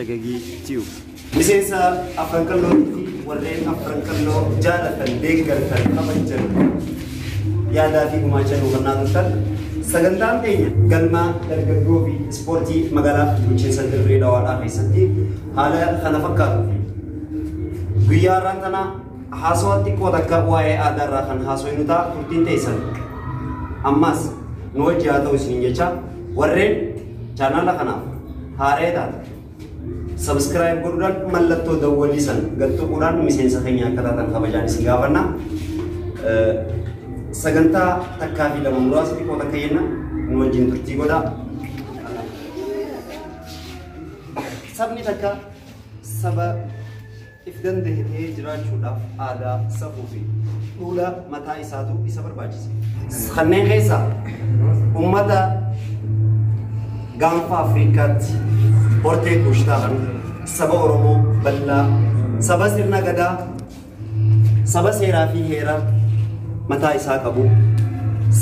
Cagagii Tube. Miseensa Afrankalloo fi warreen Afrankalloo jaalatan deeggartan kabajan yaadaa fi gumaacha hubannaa turtan sagantaan keenya galma dargaggoo fi ispoortii magaalaa bulchiinsa Dirree Dhawaadhaa keessatti haala kana fakkaatu fi guyyaa irraan tana haasawaa xiqqoo takka waa'ee aadaa irraa kan haasawinu ta'a turtiin teessan ammas nu wajji haa ta'u isiniin jecha warreen chaanaala kanaaf haaree taate subscribe godhuudhaan mallattoo dawwaliisan gattuquudhaan miseensa keenya akka taatan kabajaan isin gaafanna. Sagantaa takkaa fi lama muraasa xiqqoo takka jenna nu wajjin turtii godhaa. Sabni takka saba if danda'ee jiraachuudhaaf aadaa, safuu fi duudhaa mataa isaatu isa barbaachisa. Kanneen keessaa uummata gaanfa Afrikaatti hortee kushtaadhaan saba Oromoo bal'aa, saba sirna gadaa, saba seeraa fi heeraa mataa isaa qabu,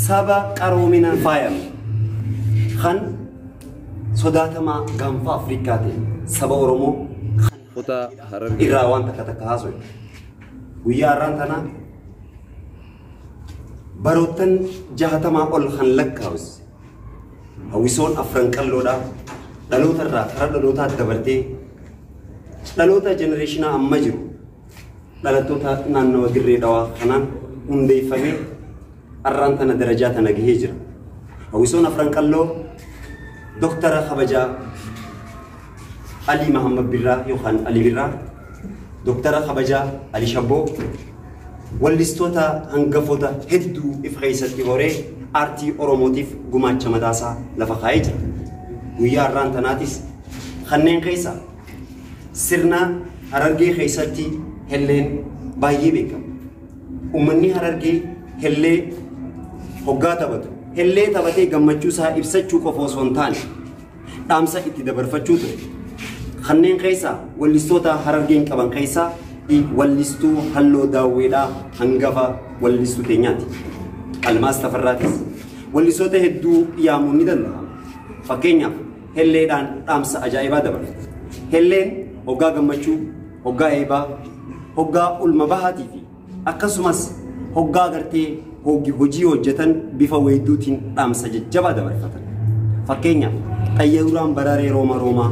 saba qaroominaan faayame kan sodaatamaa gaanfa Afrikaatti saba Oromoo irraa waan takka takka haasa'u. Guyyaa irraan tana baroottan 60 ol kan lakkaa'us hawwisoon Afrankalloodhaa dhaloota irraa karaa dhalootaatti dabartee dhaloota jenereeshinaa amma jiru dhalattoota naannawa Dirree Dhawaa kanaan hundeeffamee arraan tana darajaa tana gahee jira. Hawwisoon Afrankalloo Doktara kabajaa Ali Muhammad Birraa yookaan Ali Birraa, Doktara kabajaa Ali Shabboo, wallistoota hangafoota hedduu if keessatti horee aartii Oromootiif gumaacha mataasaa lafa kaa'ee jira. Guyyaa irraan tanaatis kanneen keessa sirna Harargee keessatti helleen baay'ee beekama. Uummanni Harargee hellee hoggaa taphatu. Hellee taphatee gammachuu isaa ibsachuu qofa osoo hin taane dhaamsa itti dabarfachuu ture. Kanneen keessa wallistoota Harargeen qaban keessa wallistuu Halloo Daawweedhaa hangafa wallistuu teenyaati. Almaas Tafarraatis wallistoota hedduu yaamuun ni danda'ama. Fakkeenyaaf helleedhaan dhaamsa ajaa'ibaa dabarfata. Helleen hoggaa gammachuu, hoggaa eebaa, hoggaa ulma bahaatii fi akkasumas hoggaa gartee hojii hojjetan bifa weedduutiin dhaamsa jajjabaa dabarfatan. Fakkeenyaaf xayyaaraan baraaree Rooma Roomaa,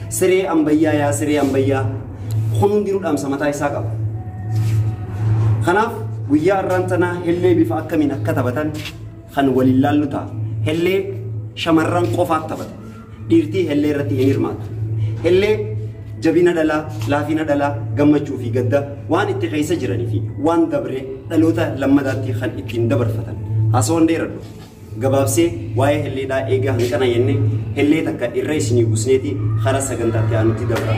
siree ambayyaa yaa siree ambayyaa hundinuu dhaamsa mataa isaa qaba. Kanaaf guyyaa irraan tanaa hellee bifa akkamiin akka taphatan kan waliin laallu ta'a. Hellee shamarran qofaat taphata. Dhiirtii hellee irratti hin hirmaatu. Hellee jabina dhalaa, laafina dhalaa, gammachuu fi gadda waan itti keessa jiranii fi waan dabree dhaloota lammadaatti kan ittiin dabarfatan. Haasawwan dheeradhu. Gabaabsee waa'ee helleedhaa eegaa hanqana jennee hellee takka irra isinii buusneeti karaa sagantaatti aanutti dabra.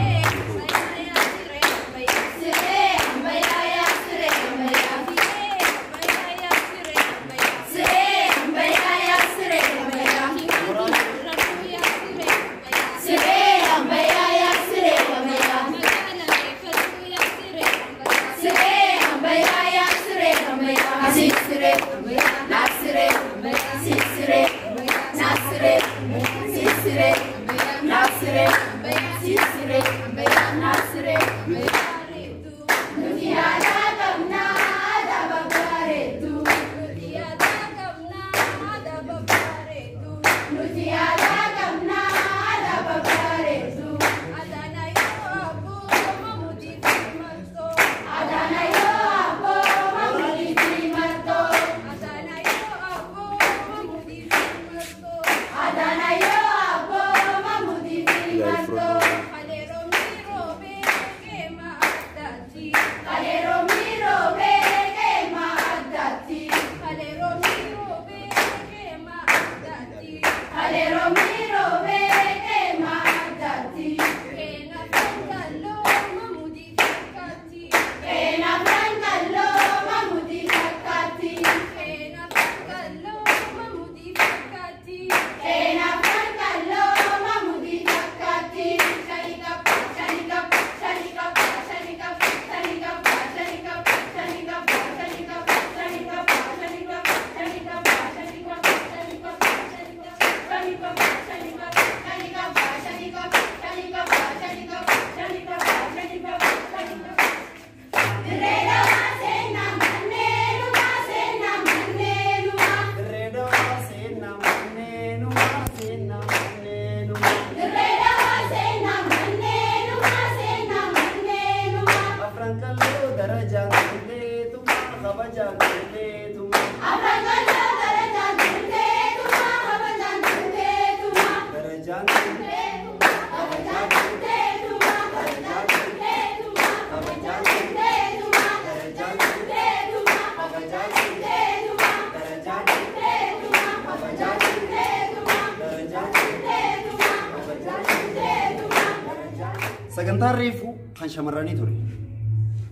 kabajaan turteetuma. Afrangalchoo darajaan turteetuma kabajaan turteetuma. Darajaan Turteetuma kabajaan turteetuma kabajaan turteetuma kabajaan turteetuma darajaan turteetuma kabajaan turteetuma darajaan turteetuma kabajaan turteetuma darajaan turteetuma kabajaan turteetuma darajaan. sagantaan reefuu kan shamarranii ture.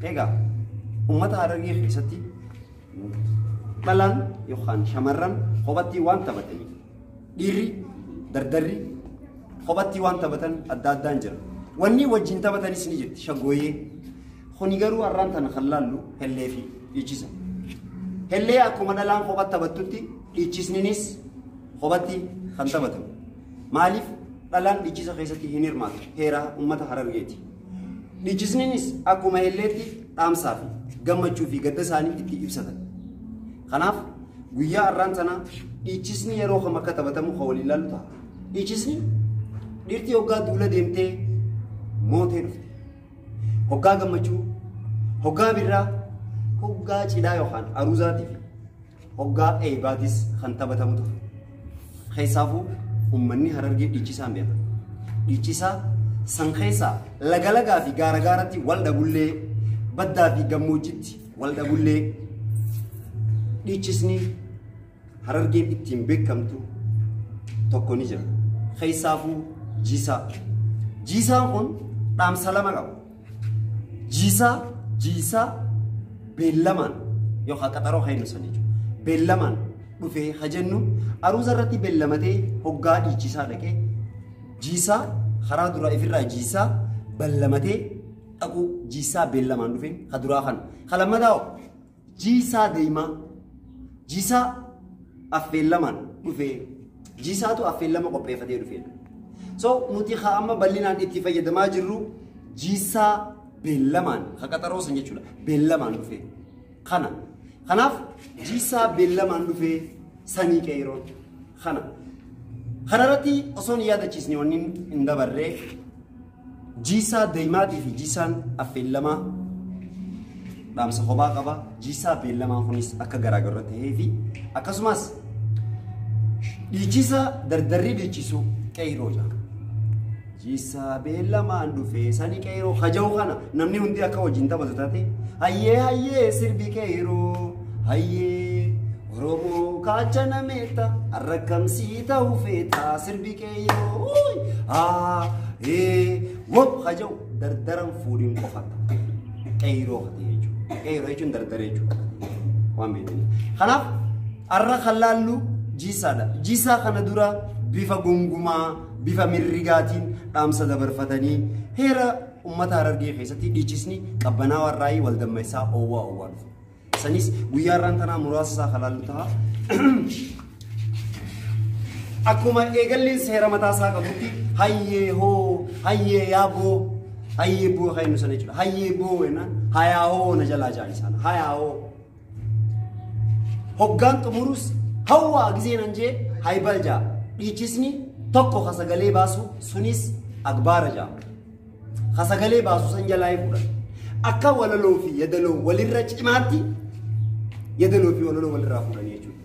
Egaa uummata Harargee keessatti dhalaan yookaan shamarran kophatti waan taphatanii dhiirri dardarri kophatti waan taphatan adda addaan jira. Wanni wajjin taphatanis ni jirti shaggooyyee. Kuni garuu har'aan tana kan laallu hellee fi dhiichisa. Hellee akkuma dhalaan kophatti taphattutti dhiichisninis kophatti kan taphatamu. Maaliif dhalaan dhiichisa keessatti hin hirmaatu heera uummata Harargeeti. Dhiichisninis akkuma helleetti dhaamsaa fi gammachuu fi gadda isaanii itti ibsatan. Kanaaf guyyaa har'aan tana dhiichisni yeroo kam akka taphatamu kan waliin laallu ta'a. Dhiichisni dhiirtii hoggaa duula deemtee mootee dhufte. Hoggaa gammachuu, hoggaa birraa, hoggaa cidhaa yookaan aruuzaatii fi hoggaa eebaatis kan taphatamu ta'a. Keessaafuu uummanni Harargee dhiichisaan beeka. Dhiichisaa san keessaa laga fi gaara gaaratti wal dhabullee baddaa fi gammoojjitti wal dhabullee dhiichisni Harargeen ittiin beekamtu tokko ni jira. Keessaafuu jiisaa. Jiisaan kun dhaamsa lama qaba. Jiisaa beellamaan yookaan qaxaroo haynu san jechuudha. Beellamaan dhufee hajennu aruuza irratti beellamatee hoggaa dhiichisaa dhaqee jiisaa karaa duraa ifirraa jiisaa beellamatee dhaqu jiisaa beellamaan dhufee kaduraa kan kalammadaa jiisaa deemaa jiisaa affeellamaan dhufee jiisaatu affeellama qopheeffatee dhufee. So nuti amma bal'inaan itti fayyadamaa jirru jiisaa beellamaan qaxaroo san jechuudha. Beellamaan dhufee kana. Kanaaf jiisaa beellamaan dhufee sanii qeeroon kana. Kanarratti osoo hin yaadachiisne wanni hin dabarree jiisaa deemaatii fi jiisaan affeellamaa dhaamsa kophaa qaba. Jiisaa beellamaa kunis akka garaagarra ta'ee fi akkasumas dhiichisa dardarrii dhiichisu qeeroo jira. Jiisaa beellamaan dhufee sanii qeeroo haja'u kana namni hundi akka wajjin taphatu taate hayyee sirbi qeeroo hayyee Oromoo kaachana meeta arrakamsii ta'uu feeta sirbi qeeroo wop haja'u dardaran fuudhiin qofa qeeroo hate jechuudha. Qeeroo jechuun dardara jechuudha waan beekanii. Kanaaf har'a kan laallu jiisaadha. Jiisaa kana dura bifa gungumaa bifa mirrigaatiin dhaamsa dabarfatanii heera uummata Harargee keessatti dhiichisni qabbanaa warraayii wal dammaysaa oowwaa dhufu. Sanis guyyaa irraan tanaa muraasa isaa halaallu ta'a. Akkuma eegalleen seera mataa isaa qabutti hayyee hoo hayyee yaaboo hayyee boo kan inni sana jechuudha. Hayyee boo jennaan hayaa hoo na jalaa jaalisaan hayaa hoo. Hoggaan xumurus hawwaa gisee nan jee haybal jaa dhiichisni tokko kasagalee baasu sunis agbaara jaa. Kasagalee baasu san jalaa fuudhan. Akka walaloo fi yadaloo walirra cimaatti yadaloo fi walaloo walirraa fuudhan jechuudha.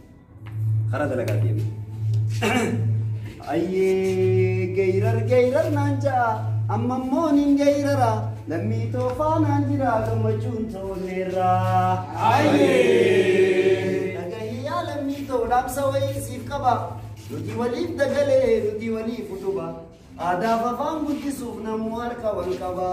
Karaa dalagaa deemu. Ayyee geeyirar naan jaa amma mooniin geeyirara lammii toofaa naan jira gammachuun tooneerraa. Ayyee dhagahiyyaa lammii too dhaamsa wayii siif qaba. Nuti waliif dagalee nuti waliif utuba. Aadaa afaan guddisuuf namuu harka wal qaba.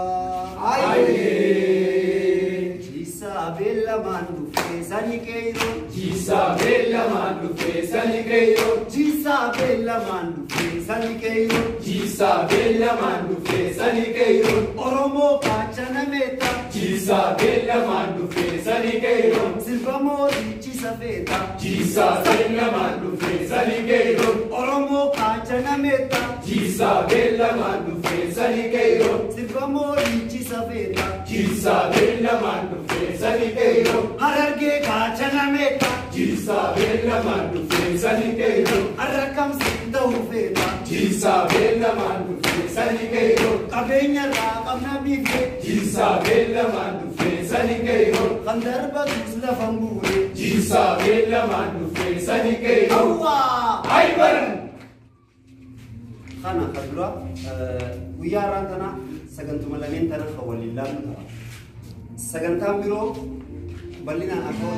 Jiisaa beellamaan dhufee sanii qeeroo. Jiisaa beellamaan dhufee sanii qeeroo. Jiisaa beellamaan dhufee sanii qeeroo. Jiisaa beellamaan dhufee sanii qeeroo. Oromoo kaachana meeta. Jiisaa beellamaan dhufee sanii qeeroo. Sirba mootichisa feeta. Jiisaa beellamaan dhufee sanii qeeroo. Oromoo kaachana meeta. Jiisaa beellamaan dhufee sanii qeeroo. Sirba mootichisa feeta. Jiisaa beellamaan dhufee sanii qeeroo. Harargee kaachana meeta. Jiisaa beellamaan dhufee sanii qeeroo. Arrakamsii ta'uu feeta. Jiisaa beellamaan dhufee sanii qeeroo. Qabeenya irraa qabna biifee. Jiisaa beellamaan dhufee sani kayo. Kan darbatus lafan buure. Jisa bela manufe sani kayo. Awwa! Ay baran. Kana kadura guyyaaraan tana sagantuma lameen tana hawalillaan qaba. Sagantaan biroo bal'inaan akka